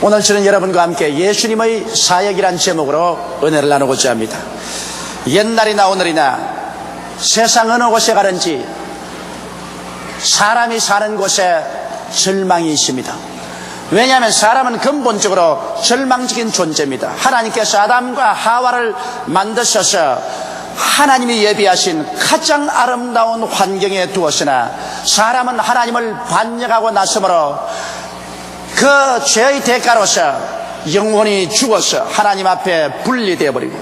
오늘 저는 여러분과 함께 예수님의 사역이란 제목으로 은혜를 나누고자 합니다. 옛날이나 오늘이나 세상 어느 곳에 가든지 사람이 사는 곳에 절망이 있습니다. 왜냐하면 사람은 근본적으로 절망적인 존재입니다. 하나님께서 아담과 하와를 만드셔서 하나님이 예비하신 가장 아름다운 환경에 두었으나 사람은 하나님을 반역하고 나서므로 그 죄의 대가로서 영혼이 죽어서 하나님 앞에 분리되어 버리고,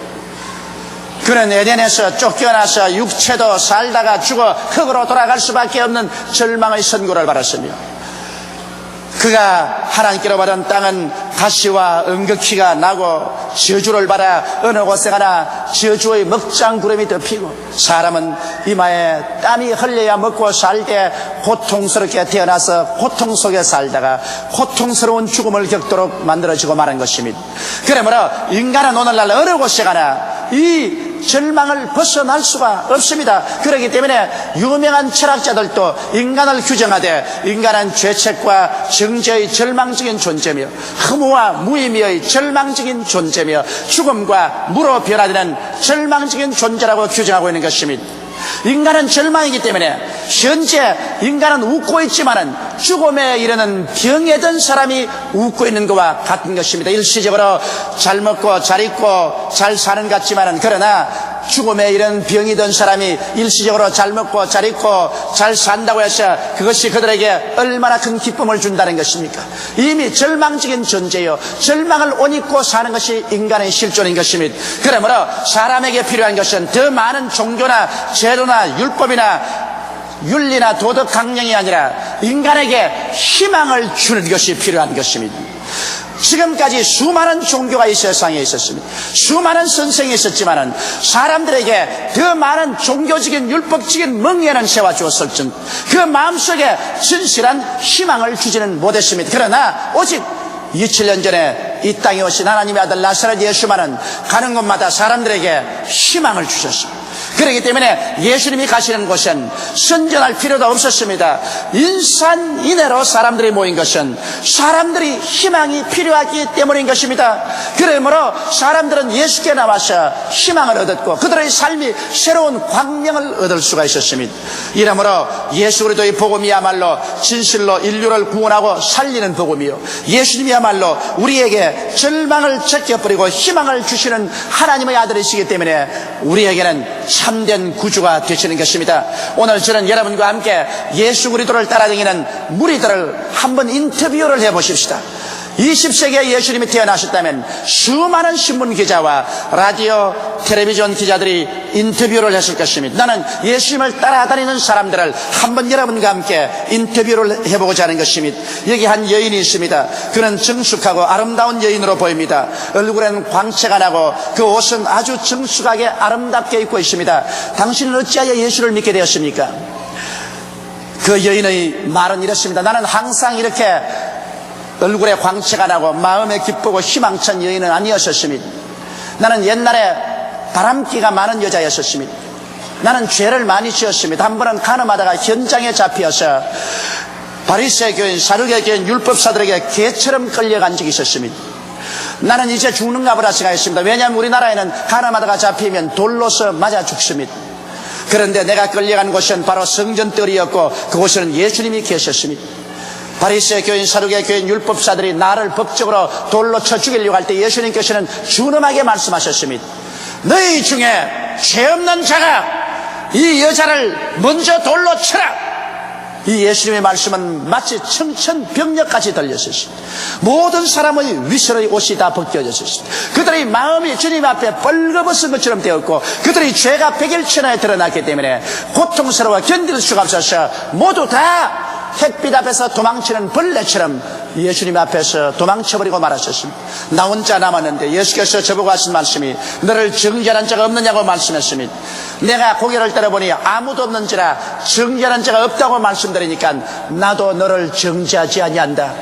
그는 에덴에서 쫓겨나서 육체도 살다가 죽어 흙으로 돌아갈 수밖에 없는 절망의 선고를 받았으며, 그가 하나님께로 받은 땅은 가시와 은극히가 나고 저주를 받아 어느 곳에 가나 저주의 먹장 구름이 덮이고, 사람은 이마에 땀이 흘려야 먹고 살 때 고통스럽게 태어나서 고통 속에 살다가 고통스러운 죽음을 겪도록 만들어지고 말한 것입니다. 그러므로 인간은 오늘날 어느 곳에 가나 이 절망을 벗어날 수가 없습니다. 그렇기 때문에 유명한 철학자들도 인간을 규정하되 인간은 죄책과 정죄의 절망적인 존재며 허무와 무의미의 절망적인 존재며 죽음과 무로 변화되는 절망적인 존재라고 규정하고 있는 것입니다. 인간은 절망이기 때문에 현재 인간은 웃고 있지만은 죽음에 이르는 병에 든 사람이 웃고 있는 것과 같은 것입니다. 일시적으로 잘 먹고 잘 입고 잘 사는 것 같지만은, 그러나 죽음에 이른 병이 든 사람이 일시적으로 잘 먹고 잘 입고 잘 산다고 해서 그것이 그들에게 얼마나 큰 기쁨을 준다는 것입니까? 이미 절망적인 존재요, 절망을 옷 입고 사는 것이 인간의 실존인 것입니다. 그러므로 사람에게 필요한 것은 더 많은 종교나 제도나 율법이나 윤리나 도덕 강령이 아니라 인간에게 희망을 주는 것이 필요한 것입니다. 지금까지 수많은 종교가 이 세상에 있었습니다. 수많은 선생이 있었지만은 사람들에게 더 많은 종교적인 율법적인 멍에는 세워주었을지 그 마음속에 진실한 희망을 주지는 못했습니다. 그러나 오직 2000년 전에 이 땅에 오신 하나님의 아들 나사렛 예수만은 가는 곳마다 사람들에게 희망을 주셨습니다. 그렇기 때문에 예수님이 가시는 곳은 선전할 필요도 없었습니다. 인산인해로 사람들이 모인 것은 사람들이 희망이 필요하기 때문인 것입니다. 그러므로 사람들은 예수께 나와서 희망을 얻었고 그들의 삶이 새로운 광명을 얻을 수가 있었습니다. 이러므로 예수 그리스도의 복음이야말로 진실로 인류를 구원하고 살리는 복음이요, 예수님이야말로 우리에게 절망을 제껴버리고 희망을 주시는 하나님의 아들이시기 때문에 우리에게는 참된 구주가 되시는 것입니다. 오늘 저는 여러분과 함께 예수 그리스도를 따라다니는 무리들을 한번 인터뷰를 해보십시다. 20세기에 예수님이 태어나셨다면 수많은 신문 기자와 라디오, 텔레비전 기자들이 인터뷰를 했을 것입니다. 나는 예수님을 따라다니는 사람들을 한번 여러분과 함께 인터뷰를 해보고자 하는 것입니다. 여기 한 여인이 있습니다. 그는 정숙하고 아름다운 여인으로 보입니다. 얼굴에는 광채가 나고 그 옷은 아주 정숙하게 아름답게 입고 있습니다. 당신은 어찌하여 예수를 믿게 되었습니까? 그 여인의 말은 이렇습니다. 나는 항상 이렇게 얼굴에 광채가 나고 마음에 기쁘고 희망찬 여인은 아니었었습니다. 나는 옛날에 바람기가 많은 여자였었습니다. 나는 죄를 많이 지었습니다. 한 번은 간음하다가 현장에 잡혀서 바리새 교인, 사두개 교인, 율법사들에게 개처럼 끌려간 적이 있었습니다. 나는 이제 죽는가 보다 생각했습니다. 왜냐하면 우리나라에는 간음하다가 잡히면 돌로서 맞아 죽습니다. 그런데 내가 끌려간 곳은 바로 성전뜰이었고 그곳에는 예수님이 계셨습니다. 바리새 교인, 사두개 교인, 율법사들이 나를 법적으로 돌로 쳐 죽이려고 할 때 예수님께서는 준엄하게 말씀하셨습니다. 너희 중에 죄 없는 자가 이 여자를 먼저 돌로 쳐라. 이 예수님의 말씀은 마치 청천벽력까지 들렸었습니다. 모든 사람의 위선의 옷이 다 벗겨졌었습니다. 그들의 마음이 주님 앞에 벌거벗은 것처럼 되었고 그들의 죄가 백일천하에 드러났기 때문에 고통스러워 견딜 수가 없어서 모두 다 햇빛 앞에서 도망치는 벌레처럼 예수님 앞에서 도망쳐버리고 말하셨습니다. 나 혼자 남았는데 예수께서 저보고 하신 말씀이 너를 정죄하는 자가 없느냐고 말씀했습니다. 내가 고개를 때려보니 아무도 없는지라 정죄하는 자가 없다고 말씀드리니까 나도 너를 정죄하지 아니한다.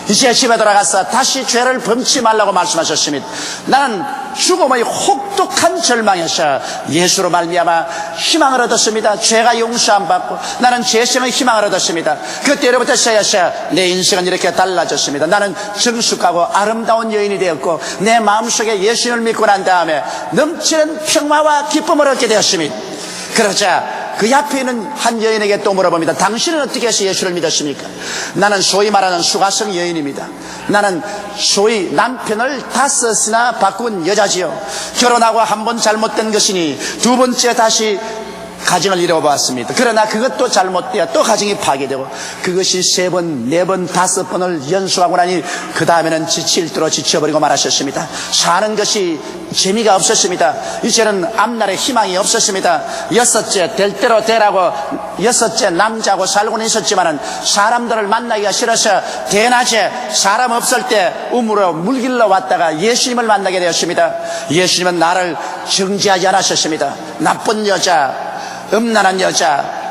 이제 집에 돌아가서 다시 죄를 범치 말라고 말씀하셨습니다. 나는 죽음의 혹독한 절망에서 예수로 말미암아 희망을 얻었습니다. 죄가 용서 안 받고 나는 죄성의 희망을 얻었습니다. 그때로부터 시작해서 내 인생은 이렇게 달라졌습니다. 나는 정숙하고 아름다운 여인이 되었고 내 마음속에 예수님을 믿고 난 다음에 넘치는 평화와 기쁨을 얻게 되었습니다. 그러자 그 앞에 있는 한 여인에게 또 물어봅니다. 당신은 어떻게 해서 예수를 믿었습니까? 나는 소위 말하는 수가성 여인입니다. 나는 소위 남편을 5이나 바꾼 여자지요. 결혼하고 한 번 잘못된 것이니 두 번째 다시 가정을 이뤄보았습니다. 그러나 그것도 잘못되어 또 가정이 파괴되고 그것이 3번, 4번, 5번을 연수하고 나니 그 다음에는 지칠 대로 지쳐버리고 말하셨습니다. 사는 것이 재미가 없었습니다. 이제는 앞날에 희망이 없었습니다. 6째 될 대로 되라고 6째 남자하고 살고는 있었지만은 사람들을 만나기가 싫어서 대낮에 사람 없을 때 우물로 물길러 왔다가 예수님을 만나게 되었습니다. 예수님은 나를 정죄하지 않으셨습니다. 나쁜 여자, 음란한 여자,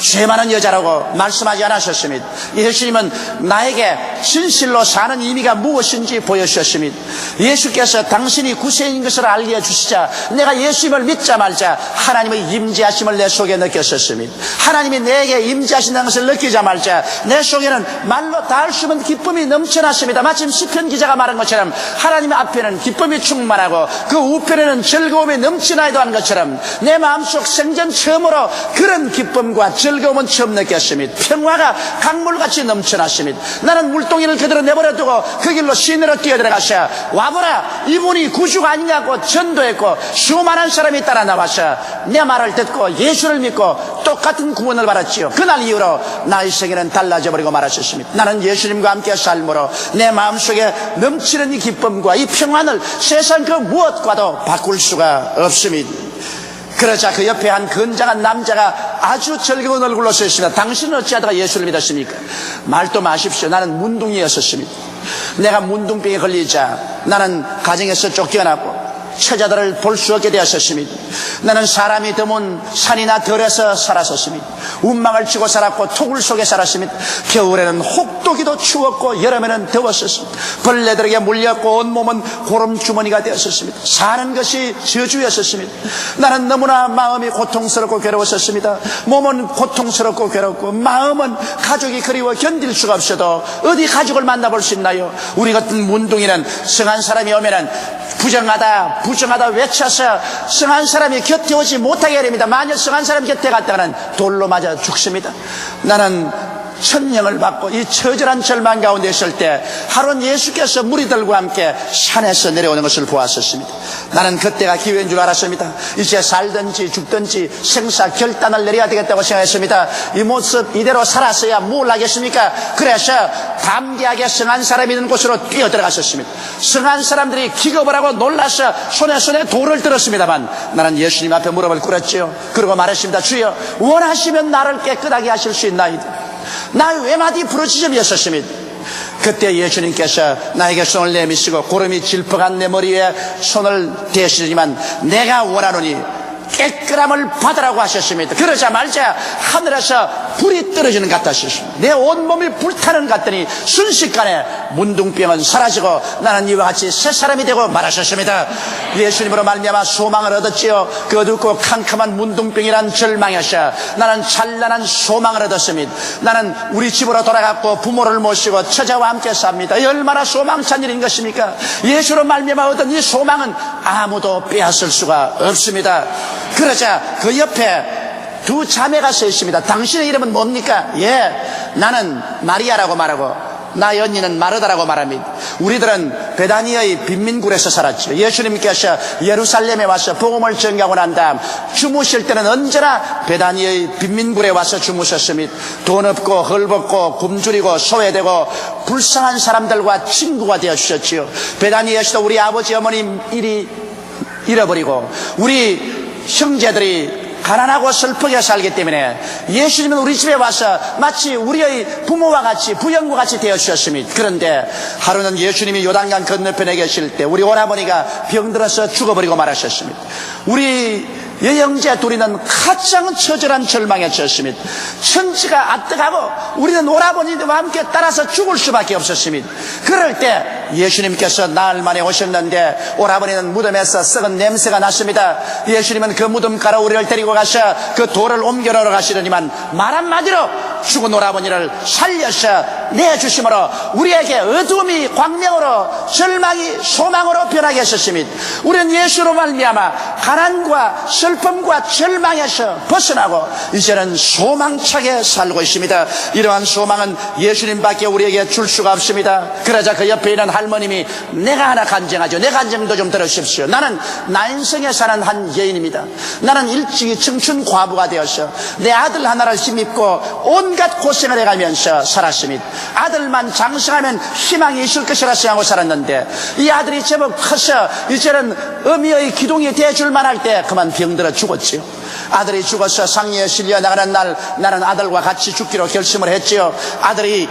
죄 많은 여자라고 말씀하지 않으셨습니다. 예수님은 나에게 진실로 사는 의미가 무엇인지 보여주셨습니다. 예수께서 당신이 구세인인 것을 알게 해주시자 내가 예수님을 믿자 말자 하나님의 임재하심을 내 속에 느꼈었습니다. 하나님이 내게 임재하신다는 것을 느끼자 말자 내 속에는 말로 닿을 수 없는 기쁨이 넘쳐났습니다. 마침 시편 기자가 말한 것처럼 하나님 앞에는 기쁨이 충만하고 그 우편에는 즐거움이 넘치나이도 한 것처럼 내 마음속 생전 처음으로 그런 기쁨과 즐거움은 처음 느꼈습니다. 평화가 강물같이 넘쳐났습니다. 나는 물동이를 그대로 내버려두고 그 길로 시내로 뛰어들어가서 와보라 이분이 구주가 아니냐고 전도했고 수많은 사람이 따라 나와서 내 말을 듣고 예수를 믿고 똑같은 구원을 받았지요. 그날 이후로 나의 생애는 달라져 버리고 말하셨습니다. 나는 예수님과 함께 삶으로 내 마음속에 넘치는 이 기쁨과 이 평안을 세상 그 무엇과도 바꿀 수가 없습니다. 그러자 그 옆에 한 건장한 남자가 아주 즐거운 얼굴로 서 있습니다. 당신은 어찌하다가 예수를 믿었습니까? 말도 마십시오. 나는 문둥이였었습니다. 내가 문둥병에 걸리자 나는 가정에서 쫓겨났고 처자들을 볼 수 없게 되었었습니다. 나는 사람이 드문 산이나 들에서 살았었습니다. 운망을 치고 살았고 토굴 속에 살았습니다. 겨울에는 혹독히도 추웠고 여름에는 더웠었습니다. 벌레들에게 물렸고 온몸은 고름주머니가 되었었습니다. 사는 것이 저주였었습니다. 나는 너무나 마음이 고통스럽고 괴로웠었습니다. 몸은 고통스럽고 괴롭고 마음은 가족이 그리워 견딜 수가 없어도 어디 가족을 만나볼 수 있나요? 우리 같은 문둥이는 성한 사람이 오면은 부정하다 외쳐서 성한 사람이 곁에 오지 못하게 됩니다. 만약 성한 사람 곁에 갔다가는 돌로 맞아 죽습니다. 나는 천령을 받고 이 처절한 절망 가운데 있을 때 하루는 예수께서 무리들과 함께 산에서 내려오는 것을 보았었습니다. 나는 그때가 기회인 줄 알았습니다. 이제 살든지 죽든지 생사 결단을 내려야 되겠다고 생각했습니다. 이 모습 이대로 살았어야 뭘 하겠습니까? 그래서 담대하게 성한 사람이 있는 곳으로 뛰어들어갔었습니다. 성한 사람들이 기겁을 하고 놀라서 손에 돌을 들었습니다만 나는 예수님 앞에 무릎을 꿇었지요. 그리고 말했습니다. 주여 원하시면 나를 깨끗하게 하실 수 있나이다. 나의 외마디 부르짖음이었습니다. 그때 예수님께서 나에게 손을 내미시고 구름이 질퍽한 내 머리 위에 손을 대시지만 내가 원하노니 깨끗함을 받으라고 하셨습니다. 그러자마자 하늘에서 불이 떨어지는 것 같았습니다. 내 온몸이 불타는 것 같더니 순식간에 문둥병은 사라지고 나는 이와 같이 새 사람이 되고 말하셨습니다. 예수님으로 말미암아 소망을 얻었지요. 그 어둡고 캄캄한 문둥병이란 절망에서 나는 찬란한 소망을 얻었습니다. 나는 우리 집으로 돌아갔고 부모를 모시고 처자와 함께 삽니다. 얼마나 소망찬 일인 것입니까? 예수로 말미암아 얻은 이 소망은 아무도 빼앗을 수가 없습니다. 그러자 그 옆에 두 자매가 서 있습니다. 당신의 이름은 뭡니까? 예, 나는 마리아라고 말하고 나의 언니는 마르다라고 말합니다. 우리들은 베다니의 빈민굴에서 살았죠. 예수님께서 예루살렘에 와서 복음을 전가하고 난 다음 주무실 때는 언제나 베다니의 빈민굴에 와서 주무셨습니다. 돈 없고 헐벗고 굶주리고 소외되고 불쌍한 사람들과 친구가 되어주셨지요. 베다니에서도 우리 아버지 어머님 일이 잃어버리고 우리 형제들이 가난하고 슬프게 살기 때문에 예수님은 우리 집에 와서 마치 우리의 부모와 같이 부형과 같이 되어주셨습니다. 그런데 하루는 예수님이 요단강 건너편에 계실 때 우리 오라버니가 병들어서 죽어버리고 말하셨습니다. 우리 여형제 둘이는 가장 처절한 절망에 처했습니다. 천지가 아득하고 우리는 오라버니와 함께 따라서 죽을 수밖에 없었습니다. 그럴 때 예수님께서 나흘 만에 오셨는데 오라버니는 무덤에서 썩은 냄새가 났습니다. 예수님은 그 무덤가로 우리를 데리고 가서 그 돌을 옮겨 넣으러 가시더니만 말 한마디로 죽은 오라버니를 살려서 내주심으로 우리에게 어둠이 광명으로, 절망이 소망으로 변하게 하셨습니다. 우리는 예수로 말미암아 가난과 슬픔과 절망에서 벗어나고 이제는 소망차게 살고 있습니다. 이러한 소망은 예수님밖에 우리에게 줄 수가 없습니다. 그러자 그 옆에 있는 할머님이 내가 하나 간증하죠. 내 간증도 좀 들으십시오. 나는 난성에 사는 한 여인입니다. 나는 일찍이 청춘 과부가 되어서 내 아들 하나를 힘입고 온갖 고생을 해가면서 살았습니다. 아들만 장성하면 희망이 있을 것이라 생각하고 살았는데 이 아들이 제법 커서 이제는 어미의 기둥이 돼줄 만할 때 그만 병들어 죽었지요. 아들이 죽어서 상리에 실려 나가는 날 나는 아들과 같이 죽기로 결심을 했지요. 아들이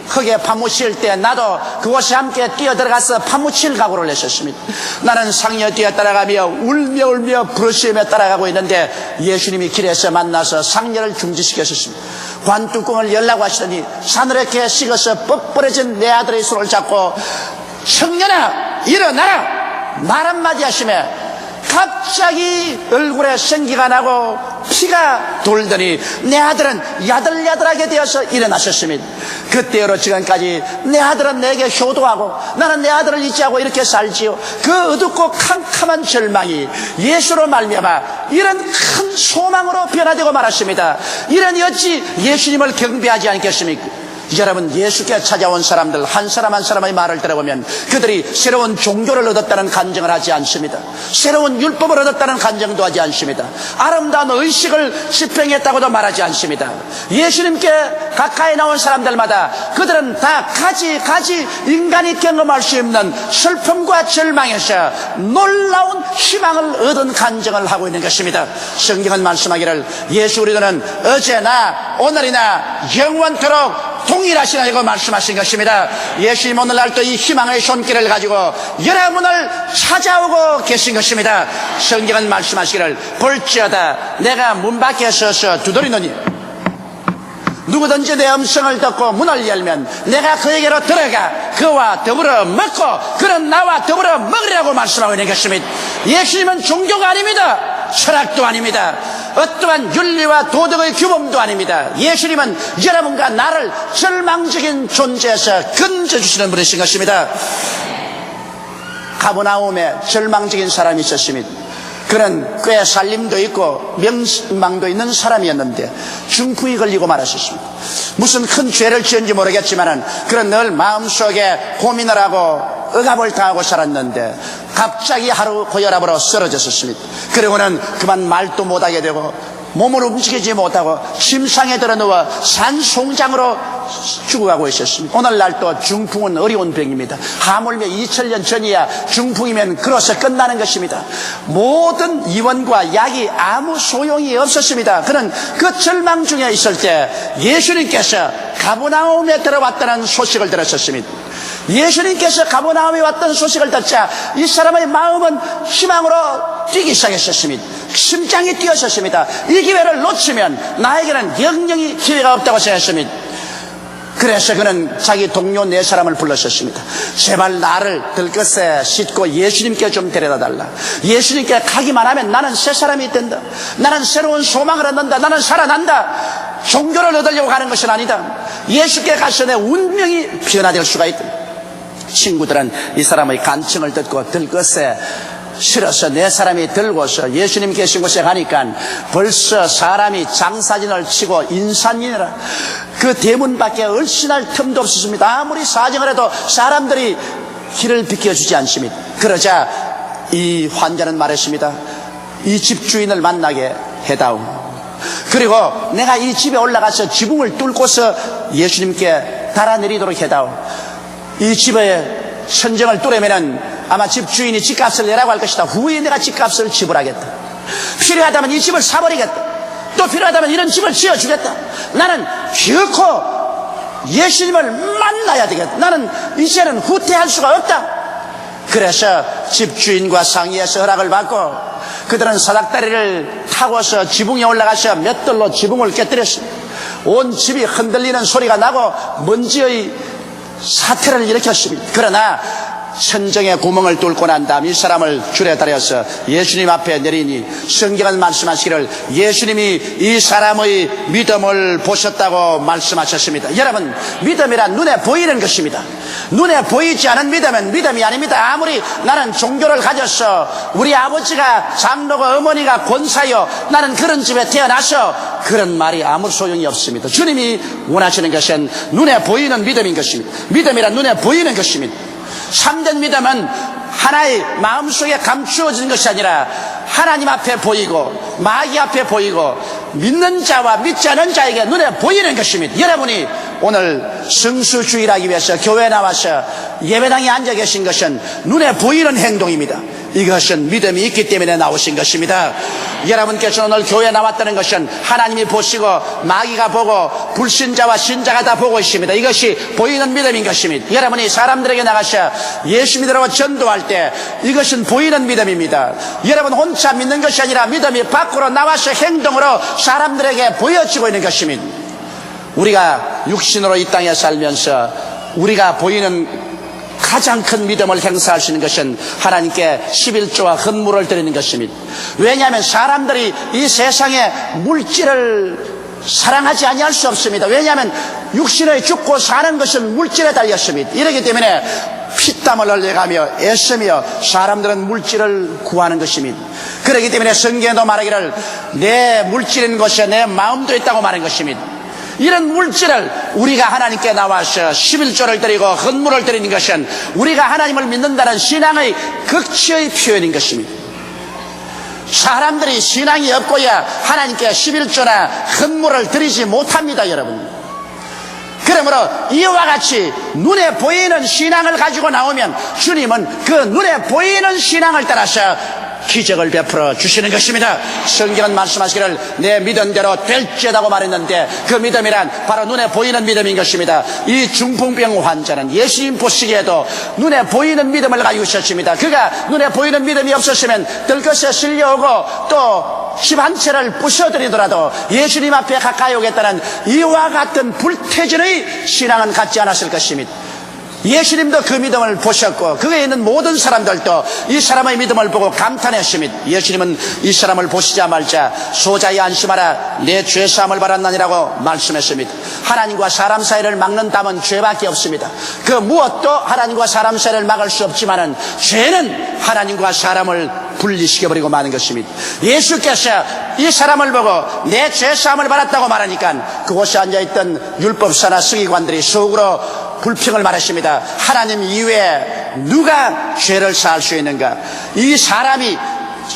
흙에 파묻힐 때 나도 그곳에 함께 뛰어들어가서 파묻힐 각오를 했었습니다. 나는 상리에 뛰어 따라가며 울며 부르시며 따라가고 있는데 예수님이 길에서 만나서 상리를 중지시켰습니다. 관뚜껑을 열라고 하시더니 사늘하게 식어서 뻑뻑해진 내 아들의 손을 잡고 청년아 일어나라 말 한마디 하시며 갑자기 얼굴에 생기가 나고 피가 돌더니 내 아들은 야들야들하게 되어서 일어나셨습니다. 그때로 지금까지 내 아들은 내게 효도하고 나는 내 아들을 잊지 않고 이렇게 살지요. 그 어둡고 캄캄한 절망이 예수로 말미암아 이런 큰 소망으로 변화되고 말았습니다. 이러니 어찌 예수님을 경배하지 않겠습니까? 여러분, 예수께 찾아온 사람들 한 사람 한 사람의 말을 들어보면 그들이 새로운 종교를 얻었다는 간증을 하지 않습니다. 새로운 율법을 얻었다는 간증도 하지 않습니다. 아름다운 의식을 집행했다고도 말하지 않습니다. 예수님께 가까이 나온 사람들마다 그들은 다 가지 인간이 경험할 수 없는 슬픔과 절망에서 놀라운 희망을 얻은 간증을 하고 있는 것입니다. 성경은 말씀하기를 예수 그리스도는 어제나 오늘이나 영원토록 동일하시라고 말씀하신 것입니다. 예수님 오늘날도 이 희망의 손길을 가지고 여러분을 찾아오고 계신 것입니다. 성경은 말씀하시기를 볼지어다 내가 문 밖에 서서 두드리노니 누구든지 내 음성을 듣고 문을 열면 내가 그에게로 들어가 그와 더불어 먹고 그는 나와 더불어 먹으리라고 말씀하고 있는 것입니다. 예수님은 종교가 아닙니다. 철학도 아닙니다. 어떠한 윤리와 도덕의 규범도 아닙니다. 예수님은 여러분과 나를 절망적인 존재에서 건져주시는 분이신 것입니다. 가버나움에 절망적인 사람이 있었습니다. 그는 꽤 살림도 있고 명망도 있는 사람이었는데 중풍이 걸리고 말았습니다. 무슨 큰 죄를 지은지 모르겠지만 그는 늘 마음속에 고민을 하고 억압을 당하고 살았는데 갑자기 하루 고혈압으로 쓰러졌습니다. 그리고는 그만 말도 못하게 되고 몸을 움직이지 못하고 침상에 들어 누워 산송장으로 죽어가고 있었습니다. 오늘날도 중풍은 어려운 병입니다. 하물며 2000년 전이야 중풍이면 그로서 끝나는 것입니다. 모든 이원과 약이 아무 소용이 없었습니다. 그는 그 절망 중에 있을 때 예수님께서 가버나움에 들어왔다는 소식을 들었습니다. 예수님께서 가버나움에 왔던 소식을 듣자 이 사람의 마음은 희망으로 뛰기 시작했었습니다. 심장이 뛰었었습니다. 이 기회를 놓치면 나에게는 영영이 기회가 없다고 생각했습니다. 그래서 그는 자기 동료 4사람을 불렀었습니다. 제발 나를 들것에 싣고 예수님께 좀 데려다 달라. 예수님께 가기만 하면 나는 새 사람이 된다. 나는 새로운 소망을 얻는다. 나는 살아난다. 종교를 얻으려고 가는 것은 아니다. 예수께 가서 내 운명이 변화될 수가 있다. 친구들은 이 사람의 간청을 듣고 들것에 실어서 4사람이 들고서 예수님 계신 곳에 가니까 벌써 사람이 장사진을 치고 인산이라 그 대문 밖에 얼씬할 틈도 없었습니다. 아무리 사정을 해도 사람들이 길을 비켜주지 않습니다. 그러자 이 환자는 말했습니다. 이 집주인을 만나게 해다오. 그리고 내가 이 집에 올라가서 지붕을 뚫고서 예수님께 달아내리도록 해다오. 이 집에 천정을 뚫으면은 아마 집주인이 집값을 내라고 할 것이다. 후에 내가 집값을 지불하겠다. 필요하다면 이 집을 사버리겠다. 또 필요하다면 이런 집을 지어주겠다. 나는 결코 예수님을 만나야 되겠다. 나는 이제는 후퇴할 수가 없다. 그래서 집주인과 상의해서 허락을 받고 그들은 사닥다리를 타고서 지붕에 올라가서 맷돌로 지붕을 깨뜨렸습니다. 온 집이 흔들리는 소리가 나고 먼지의 사태를 일으켰습니다. 그러나 천정의 구멍을 뚫고 난 다음 이 사람을 줄에 달여서 예수님 앞에 내리니 성경은 말씀하시기를 예수님이 이 사람의 믿음을 보셨다고 말씀하셨습니다. 여러분, 믿음이란 눈에 보이는 것입니다. 눈에 보이지 않은 믿음은 믿음이 아닙니다. 아무리 나는 종교를 가졌어, 우리 아버지가 장로고 어머니가 권사요, 나는 그런 집에 태어나서, 그런 말이 아무 소용이 없습니다. 주님이 원하시는 것은 눈에 보이는 믿음인 것입니다. 믿음이란 눈에 보이는 것입니다. 참된 믿음은 하나의 마음속에 감추어진 것이 아니라 하나님 앞에 보이고 마귀 앞에 보이고 믿는 자와 믿지 않은 자에게 눈에 보이는 것입니다. 여러분이 오늘 성수주일하기 위해서 교회에 나와서 예배당에 앉아 계신 것은 눈에 보이는 행동입니다. 이것은 믿음이 있기 때문에 나오신 것입니다. 여러분께서 오늘 교회에 나왔다는 것은 하나님이 보시고 마귀가 보고 불신자와 신자가 다 보고 있습니다. 이것이 보이는 믿음인 것입니다. 여러분이 사람들에게 나가서 예수 믿으라고 전도할 때 이것은 보이는 믿음입니다. 여러분 혼자 믿는 것이 아니라 믿음이 밖으로 나와서 행동으로 사람들에게 보여지고 있는 것입니다. 우리가 육신으로 이 땅에 살면서 우리가 보이는 가장 큰 믿음을 행사할 수 있는 것은 하나님께 11조와 헌물을 드리는 것입니다. 왜냐하면 사람들이 이 세상에 물질을 사랑하지 아니할 수 없습니다. 왜냐하면 육신의 죽고 사는 것은 물질에 달렸습니다. 이렇기 때문에 피땀을 흘려가며 애쓰며 사람들은 물질을 구하는 것입니다. 그렇기 때문에 성경에도 말하기를 내 물질인 것에 내 마음도 있다고 말한 것입니다. 이런 물질을 우리가 하나님께 나와서 11조를 드리고 헌물을 드리는 것은 우리가 하나님을 믿는다는 신앙의 극치의 표현인 것입니다. 사람들이 신앙이 없고야 하나님께 11조나 헌물을 드리지 못합니다, 여러분. 그러므로 이와 같이 눈에 보이는 신앙을 가지고 나오면 주님은 그 눈에 보이는 신앙을 따라서 기적을 베풀어 주시는 것입니다. 성경은 말씀하시기를 내 믿은 대로 될지어다고 말했는데 그 믿음이란 바로 눈에 보이는 믿음인 것입니다. 이 중풍병 환자는 예수님 보시기에도 눈에 보이는 믿음을 가지고 있었습니다. 그가 눈에 보이는 믿음이 없었으면 들것에 실려오고 또 집 한 채를 부셔드리더라도 예수님 앞에 가까이 오겠다는 이와 같은 불태진의 신앙은 갖지 않았을 것입니다. 예수님도 그 믿음을 보셨고 그에 있는 모든 사람들도 이 사람의 믿음을 보고 감탄했습니다. 예수님은 이 사람을 보시자마자 소자에 안심하라 내 죄사함을 받았나니라고 말씀했습니다. 하나님과 사람 사이를 막는 담은 죄밖에 없습니다. 그 무엇도 하나님과 사람 사이를 막을 수 없지만은 죄는 하나님과 사람을 분리시켜버리고 마는 것입니다. 예수께서 이 사람을 보고 내 죄사함을 받았다고 말하니까 그곳에 앉아있던 율법사나 서기관들이 속으로 불평을 말했습니다. 하나님 이외에 누가 죄를 사할 수 있는가? 이 사람이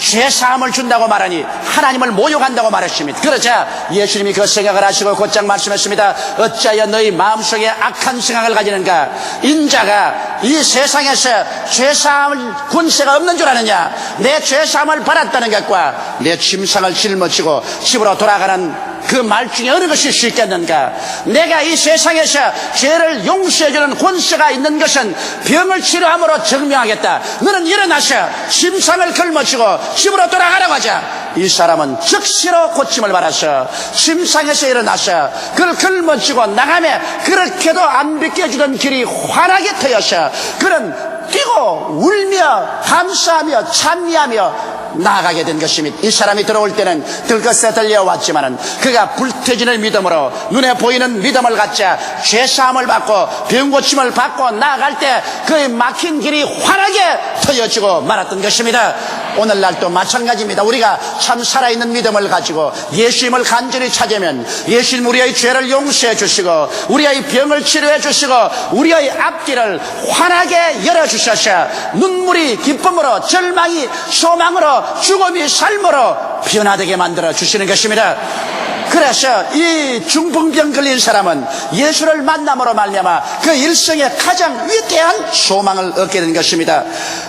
죄사함을 준다고 말하니 하나님을 모욕한다고 말했습니다. 그러자 예수님이 그 생각을 하시고 곧장 말씀했습니다. 어찌하여 너희 마음속에 악한 생각을 가지는가? 인자가 이 세상에서 죄사함을 권세가 없는 줄 아느냐? 내 죄사함을 받았다는 것과 내 침상을 짊어지고 집으로 돌아가는 그 말 중에 어느 것이 수 있겠는가? 내가 이 세상에서 죄를 용서해주는 권세가 있는 것은 병을 치료함으로 증명하겠다. 너는 일어나서 침상을 걸머쥐고 집으로 돌아가라고 하자. 이 사람은 즉시로 고침을 받아서 침상에서 일어나서 그를 걸머쥐고 나가며 그렇게도 안 비켜주던 길이 환하게 트여서 그는 뛰고 울며 감사하며 찬미하며 나아가게 된 것입니다. 이 사람이 들어올 때는 들것에 들려왔지만은 그가 불태진의 믿음으로 눈에 보이는 믿음을 갖자 죄사함을 받고 병고침을 받고 나아갈 때 그의 막힌 길이 환하게 트여지고 말았던 것입니다. 오늘날도 마찬가지입니다. 우리가 참 살아있는 믿음을 가지고 예수님을 간절히 찾으면 예수님 우리의 죄를 용서해 주시고 우리의 병을 치료해 주시고 우리의 앞길을 환하게 열어주셔서 눈물이 기쁨으로 절망이 소망으로 죽음이 삶으로 변화되게 만들어 주시는 것입니다. 그래서 이 중풍병 걸린 사람은 예수를 만남으로 말미암아 그 일생의 가장 위대한 소망을 얻게 된 것입니다.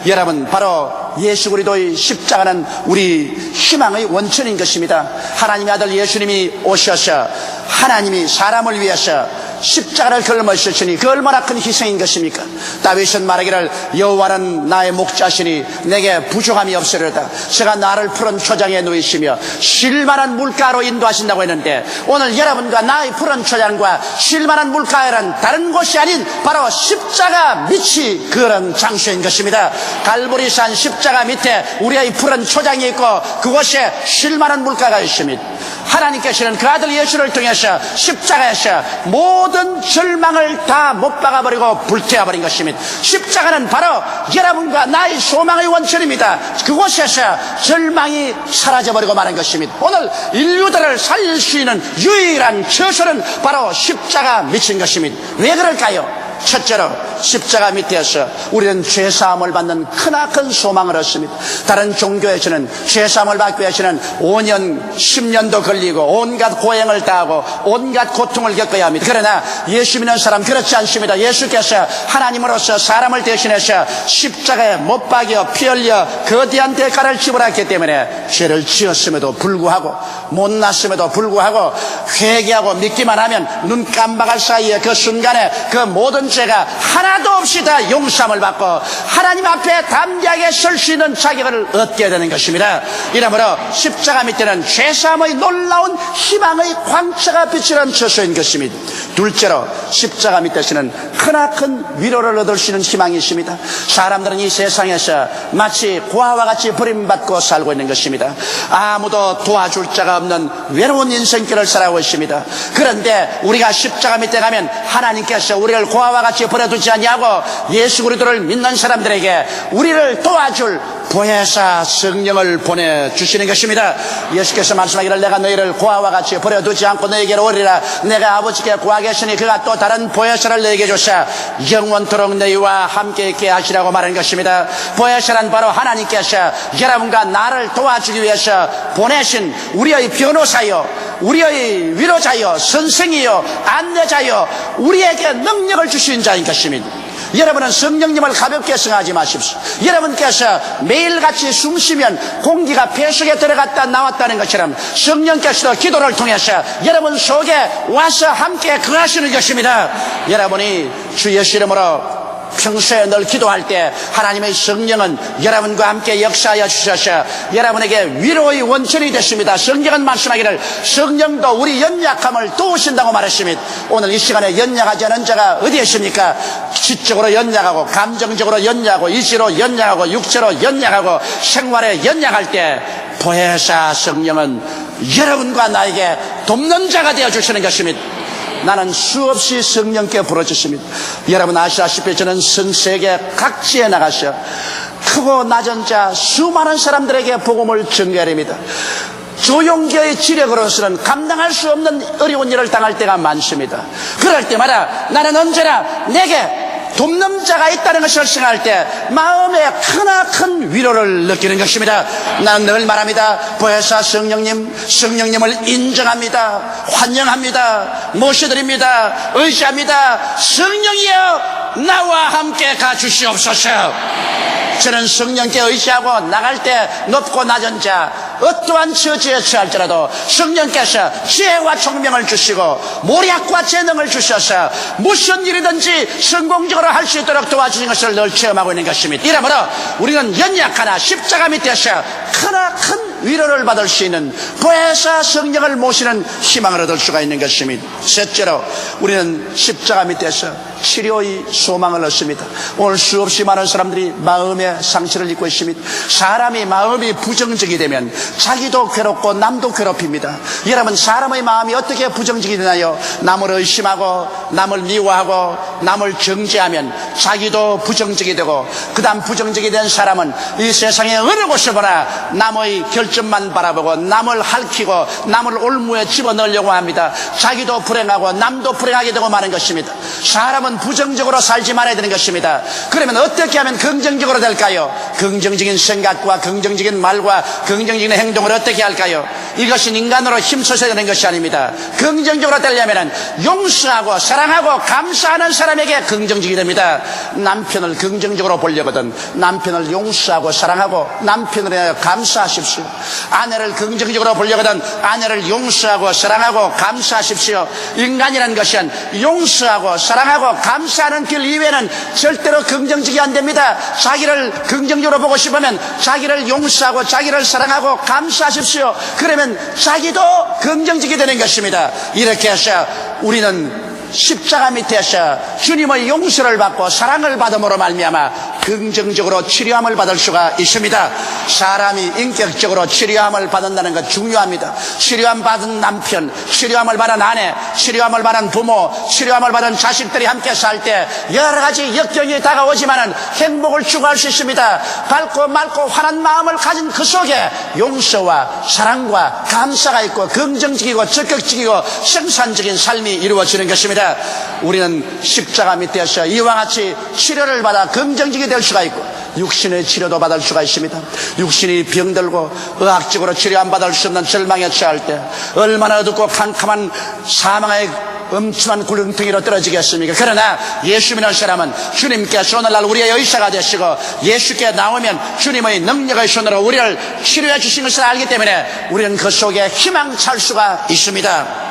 여러분, 바로 예수 그리스도의 십자가는 우리 희망의 원천인 것입니다. 하나님의 아들 예수님이 오셔서 하나님이 사람을 위해서 십자가를 걸머셨으니 그 얼마나 큰 희생인 것입니까? 다윗은 말하기를 여호와는 나의 목자시니 내게 부족함이 없으리로다. 제가 나를 푸른 초장에 누이시며 쉴만한 물가로 인도하신다고 했는데, 오늘 여러분과 나의 푸른 초장과 쉴만한 물가에는 다른 곳이 아닌 바로 십자가 밑이 그런 장소인 것입니다. 갈보리산 십자가 밑에 우리의 푸른 초장이 있고 그곳에 쉴만한 물가가 있습니다. 하나님께서는 그 아들 예수를 통해서 십자가에서 모든 절망을 다 못 박아버리고 불태워버린 것입니다. 십자가는 바로 여러분과 나의 소망의 원천입니다. 그곳에서 절망이 사라져버리고 마는 것입니다. 오늘 인류들을 살릴 수 있는 유일한 처소는 바로 십자가 밑인 것입니다. 왜 그럴까요? 첫째로 십자가 밑에서 우리는 죄사함을 받는 크나큰 소망을 얻습니다. 다른 종교에서는 죄사함을 받기 위해서는 5년 10년도 걸리고 온갖 고행을 다하고 온갖 고통을 겪어야 합니다. 그러나 예수 믿는 사람 그렇지 않습니다. 예수께서 하나님으로서 사람을 대신해서 십자가에 못 박여 피 흘려 거대한 대가를 지불했기 때문에 죄를 지었음에도 불구하고 못났음에도 불구하고 회개하고 믿기만 하면 눈 깜박할 사이에 그 순간에 그 모든 죄가 하나도 없이 다 용서함을 받고 하나님 앞에 담대하게 설 수 있는 자격을 얻게 되는 것입니다. 이러므로 십자가 밑에는 죄사함의 놀라운 희망의 광채가 비치는 처소인 것입니다. 둘째로 십자가 밑에서는 크나큰 위로를 얻을 수 있는 희망이 있습니다. 사람들은 이 세상에서 마치 고아와 같이 버림받고 살고 있는 것입니다. 아무도 도와줄 자가 없는 외로운 인생길을 살아가고 있습니다. 그런데 우리가 십자가 밑에 가면 하나님께서 우리를 고아와 같이 버려두지 않냐고 예수 그리스도를 믿는 사람들에게 우리를 도와줄 보혜사 성령을 보내주시는 것입니다. 예수께서 말씀하기를 내가 너희를 고아와 같이 버려두지 않고 너희에게로 오리라. 내가 아버지께 구하겠으니 그가 또 다른 보혜사를 너희에게 주사 영원토록 너희와 함께 있게 하시라고 말하는 것입니다. 보혜사란 바로 하나님께서 여러분과 나를 도와주기 위해서 보내신 우리의 변호사요, 우리의 위로자요, 선생이요, 안내자요, 우리에게 능력을 주신 자인 것입니다. 여러분은 성령님을 가볍게 생각하지 마십시오. 여러분께서 매일같이 숨쉬면 공기가 폐속에 들어갔다 나왔다는 것처럼 성령께서도 기도를 통해서 여러분 속에 와서 함께 거하시는 것입니다. 여러분이 주 예수 이름으로 평소에 늘 기도할 때 하나님의 성령은 여러분과 함께 역사하여 주셔서 여러분에게 위로의 원천이 됐습니다. 성경은 말씀하기를 성령도 우리 연약함을 도우신다고 말했습니다. 오늘 이 시간에 연약하지 않은 자가 어디에 있습니까? 지적으로 연약하고 감정적으로 연약하고 의지로 연약하고 육체로 연약하고 생활에 연약할 때 보혜사 성령은 여러분과 나에게 돕는 자가 되어 주시는 것입니다. 나는 수없이 성령께 부르짖습니다. 여러분 아시다시피 저는 전 세계 각지에 나가서 크고 낮은 자 수많은 사람들에게 복음을 전개합니다. 조용교의 지력으로서는 감당할 수 없는 어려운 일을 당할 때가 많습니다. 그럴 때마다 나는 언제나 내게 돕는 자가 있다는 것을 생각할 때 마음에 크나큰 위로를 느끼는 것입니다. 나는 늘 말합니다. 보혜사 성령님을 인정합니다. 환영합니다. 모셔드립니다. 의지합니다. 성령이여 나와 함께 가주시옵소서. 저는 성령께 의지하고 나갈 때 높고 낮은 자 어떠한 처지에 처할지라도 성령께서 지혜와 총명을 주시고 모략과 재능을 주셔서 무슨 일이든지 성공적으로 할 수 있도록 도와주신 것을 늘 체험하고 있는 것입니다. 이러므로 우리는 연약하나 십자가 밑에서 크나큰 위로를 받을 수 있는 보혜사 성령을 모시는 희망을 얻을 수가 있는 것입니다. 셋째로 우리는 십자가 밑에서 치료의 소망을 얻습니다. 오늘 수없이 많은 사람들이 마음의 상처를 입고 있습니다. 사람이 마음이 부정적이 되면 자기도 괴롭고 남도 괴롭힙니다. 여러분 사람의 마음이 어떻게 부정적이 되나요? 남을 의심하고 남을 미워하고 남을 정죄하면 자기도 부정적이 되고 그 다음 부정적이 된 사람은 이 세상의 어느 곳을 보나 남의 결점만 바라보고 남을 핥히고 남을 올무에 집어넣으려고 합니다. 자기도 불행하고 남도 불행하게 되고 마는 것입니다. 사람은 부정적으로 살지 말아야 되는 것입니다. 그러면 어떻게 하면 긍정적으로 될까요? 긍정적인 생각과 긍정적인 말과 긍정적인 행동을 어떻게 할까요? 이것이 인간으로 힘써서 되는 것이 아닙니다. 긍정적으로 되려면 용서하고 사랑하고 감사하는 사람에게 긍정적이 됩니다. 남편을 긍정적으로 보려거든 남편을 용서하고 사랑하고 남편을 위하여 감사하십시오. 아내를 긍정적으로 보려거든 아내를 용서하고 사랑하고 감사하십시오. 인간이라는 것은 용서하고 사랑하고 감사하는 길 이외에는 절대로 긍정적이 안 됩니다. 자기를 긍정적으로 보고 싶으면 자기를 용서하고 자기를 사랑하고 감사하십시오. 그러면 자기도 긍정적이 되는 것입니다. 이렇게 해서 우리는 십자가 밑에서 주님의 용서를 받고 사랑을 받음으로 말미암아 긍정적으로 치료함을 받을 수가 있습니다. 사람이 인격적으로 치료함을 받는다는 것 중요합니다. 치료함 받은 남편, 치료함을 받은 아내, 치료함을 받은 부모, 치료함을 받은 자식들이 함께 살 때 여러 가지 역경이 다가오지만은 행복을 추구할 수 있습니다. 밝고 맑고 환한 마음을 가진 그 속에 용서와 사랑과 감사가 있고 긍정적이고 적극적이고 생산적인 삶이 이루어지는 것입니다. 우리는 십자가 밑에서 이와 같이 치료를 받아 긍정적이 될 수가 있고 육신의 치료도 받을 수가 있습니다. 육신이 병들고 의학적으로 치료 안 받을 수 없는 절망에 처할 때 얼마나 어둡고 캄캄한 사망의 엄청난 굴렁텅이로 떨어지겠습니까? 그러나 예수 믿는 사람은 주님께서 오늘날 우리의 의사가 되시고 예수께 나오면 주님의 능력의 손으로 우리를 치료해 주신 것을 알기 때문에 우리는 그 속에 희망찰 수가 있습니다.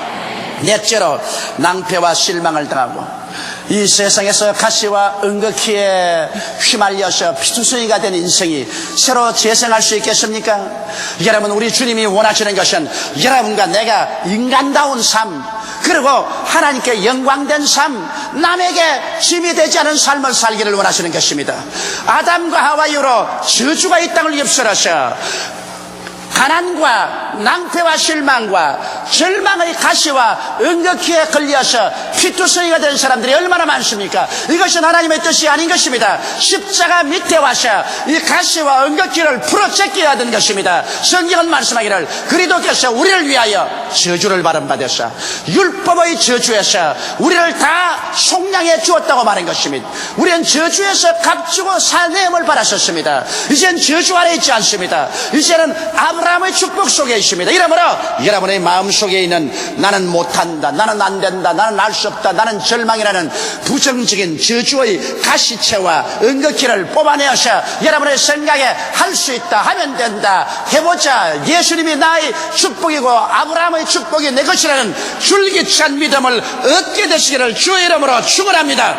넷째로 낭패와 실망을 당하고 이 세상에서 가시와 은극히에 휘말려서 피투성이가 된 인생이 새로 재생할 수 있겠습니까? 여러분, 우리 주님이 원하시는 것은 여러분과 내가 인간다운 삶, 그리고 하나님께 영광된 삶, 남에게 짐이 되지 않은 삶을 살기를 원하시는 것입니다. 아담과 하와 이후로 저주가 이 땅을 휩쓸어서 가난과 낭패와 실망과 절망의 가시와 은극히에 걸려서 피투성이가 된 사람들이 얼마나 많습니까? 이것은 하나님의 뜻이 아닌 것입니다. 십자가 밑에 와서 이 가시와 은극히를 풀어제껴야 하는 것입니다. 성경은 말씀하기를 그리스도께서 우리를 위하여 저주를 받은 바 되사 율법의 저주에서 우리를 다 속량해 주었다고 말한 것입니다. 우리는 저주에서 값주고 사내음을 받았었습니다. 이제는 저주 아래 있지 않습니다. 이제는 아브라함의 축복 속에 있습니다. 이러므로 여러분의 마음속에 있는 나는 못한다, 나는 안 된다, 나는 알 수 없다, 나는 절망이라는 부정적인 저주의 가시체와 은극히를 뽑아내어서 여러분의 생각에 할 수 있다, 하면 된다, 해보자, 예수님이 나의 축복이고 아브라함의 축복이 내 것이라는 줄기찬 믿음을 얻게 되시기를 주의 이름으로 축원합니다.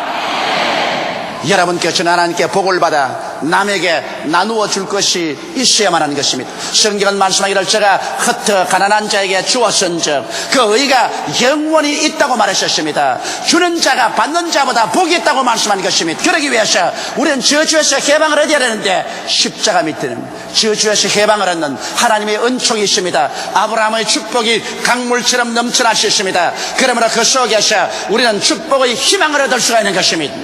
여러분께서는 하나님께 복을 받아 남에게 나누어 줄 것이 있어야만 하는 것입니다. 성경은 말씀하기를 제가 흩어 가난한 자에게 주었은즉 그 의가 영원히 있다고 말하셨습니다. 주는 자가 받는 자보다 복이 있다고 말씀한 것입니다. 그러기 위해서 우리는 저주에서 해방을 얻어야 되는데 십자가 밑에는 저주에서 해방을 얻는 하나님의 은총이 있습니다. 아브라함의 축복이 강물처럼 넘쳐날 수 있습니다. 그러므로 그 속에서 우리는 축복의 희망을 얻을 수가 있는 것입니다.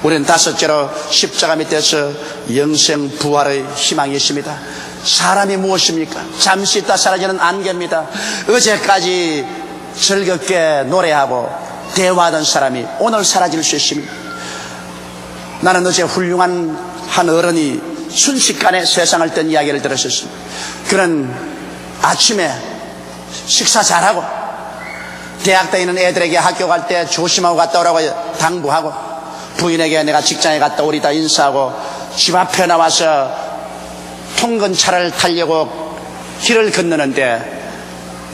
우리는 다섯째로 십자가 밑에서 영생 부활의 희망이 있습니다. 사람이 무엇입니까? 잠시 있다 사라지는 안개입니다. 어제까지 즐겁게 노래하고 대화하던 사람이 오늘 사라질 수 있습니다. 나는 어제 훌륭한 한 어른이 순식간에 세상을 뜬 이야기를 들었습니다. 그는 아침에 식사 잘하고 대학 다니는 애들에게 학교 갈 때 조심하고 갔다 오라고 당부하고 부인에게 내가 직장에 갔다 오리다 인사하고 집 앞에 나와서 통근차를 타려고 길을 건너는데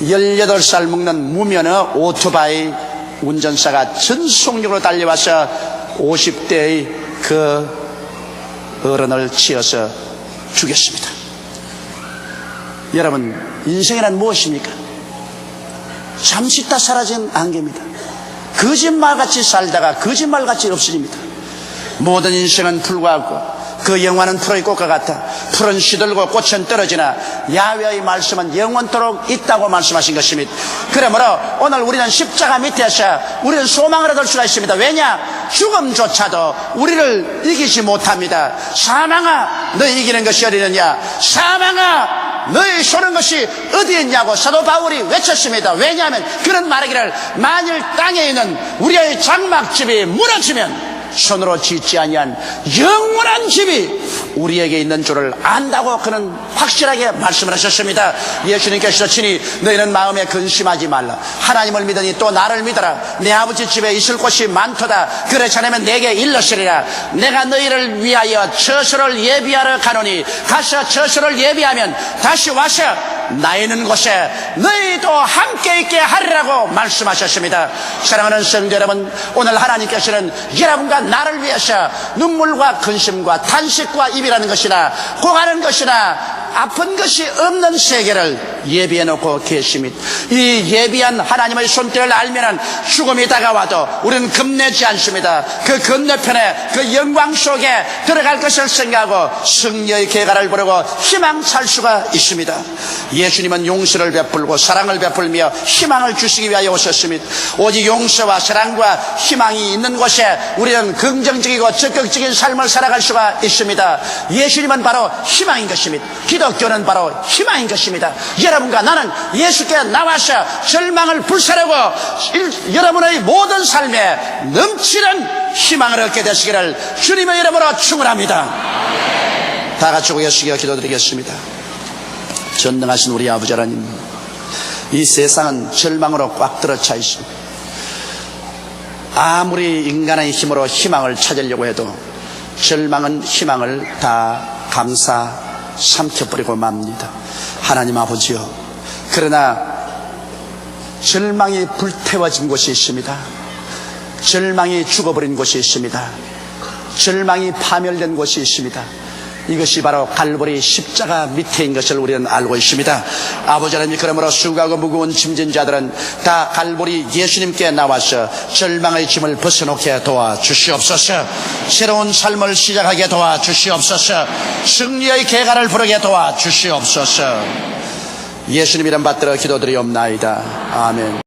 18살 먹는 무면허 오토바이 운전사가 전속력으로 달려와서 50대의 그 어른을 치어서 죽였습니다. 여러분, 인생이란 무엇입니까? 잠시 있다 사라진 안개입니다. 거짓말같이 살다가 거짓말같이 없어집니다. 모든 인생은 풀과 같고 그 영화는 풀의 꽃과 같아 풀은 시들고 꽃은 떨어지나 야훼의 말씀은 영원토록 있다고 말씀하신 것입니다. 그러므로 오늘 우리는 십자가 밑에서 우리는 소망을 얻을 수가 있습니다. 왜냐? 죽음조차도 우리를 이기지 못합니다. 사망아, 너 이기는 것이 어디느냐? 사망아, 너희 쏘는 것이 어디 있냐고 사도 바울이 외쳤습니다. 왜냐하면 그는 말하기를 만일 땅에 있는 우리의 장막집이 무너지면 손으로 짓지 아니한 영원한 집이 우리에게 있는 줄을 안다고 그는 확실하게 말씀을 하셨습니다. 예수님께서 친히 너희는 마음에 근심하지 말라. 하나님을 믿으니 또 나를 믿어라. 내 아버지 집에 있을 곳이 많도다. 그렇지 않으면 내게 일러시리라. 내가 너희를 위하여 처소를 예비하러 가노니 가서 처소를 예비하면 다시 와서 나 있는 곳에 너희도 함께 있게 하리라고 말씀하셨습니다. 사랑하는 성도 여러분, 오늘 하나님께서는 여러분과 나를 위해서 눈물과 근심과 탄식과 이별하는 것이나 고가는 것이나 아픈 것이 없는 세계를 예비해 놓고 계십니다. 이 예비한 하나님의 손길을 알면 죽음이 다가와도 우리는 겁내지 않습니다. 그 건너편에 그 영광 속에 들어갈 것을 생각하고 승리의 계가를 부르고 희망찰 수가 있습니다. 예수님은 용서를 베풀고 사랑을 베풀며 희망을 주시기 위하여 오셨습니다. 오직 용서와 사랑과 희망이 있는 곳에 우리는 긍정적이고 적극적인 삶을 살아갈 수가 있습니다. 예수님은 바로 희망인 것입니다. 기독교는 바로 희망인 것입니다. 여러분과 나는 예수께 나와서 절망을 불사르고 여러분의 모든 삶에 넘치는 희망을 얻게 되시기를 주님의 이름으로 축원합니다. 다 같이 고개 숙여 기도드리겠습니다. 전능하신 우리 아버지 하나님, 이 세상은 절망으로 꽉 들어차 있습니다. 아무리 인간의 힘으로 희망을 찾으려고 해도 절망은 희망을 다 감싸 삼켜버리고 맙니다. 하나님 아버지여, 그러나 절망이 불태워진 곳이 있습니다. 절망이 죽어버린 곳이 있습니다. 절망이 파멸된 곳이 있습니다. 이것이 바로 갈보리 십자가 밑에인 것을 우리는 알고 있습니다. 아버지 하나님, 그러므로 수고하고 무거운 짐진 자들은 다 갈보리 예수님께 나와서 절망의 짐을 벗어놓게 도와주시옵소서. 새로운 삶을 시작하게 도와주시옵소서. 승리의 계가를 부르게 도와주시옵소서. 예수님 이름 받들어 기도드리옵나이다. 아멘.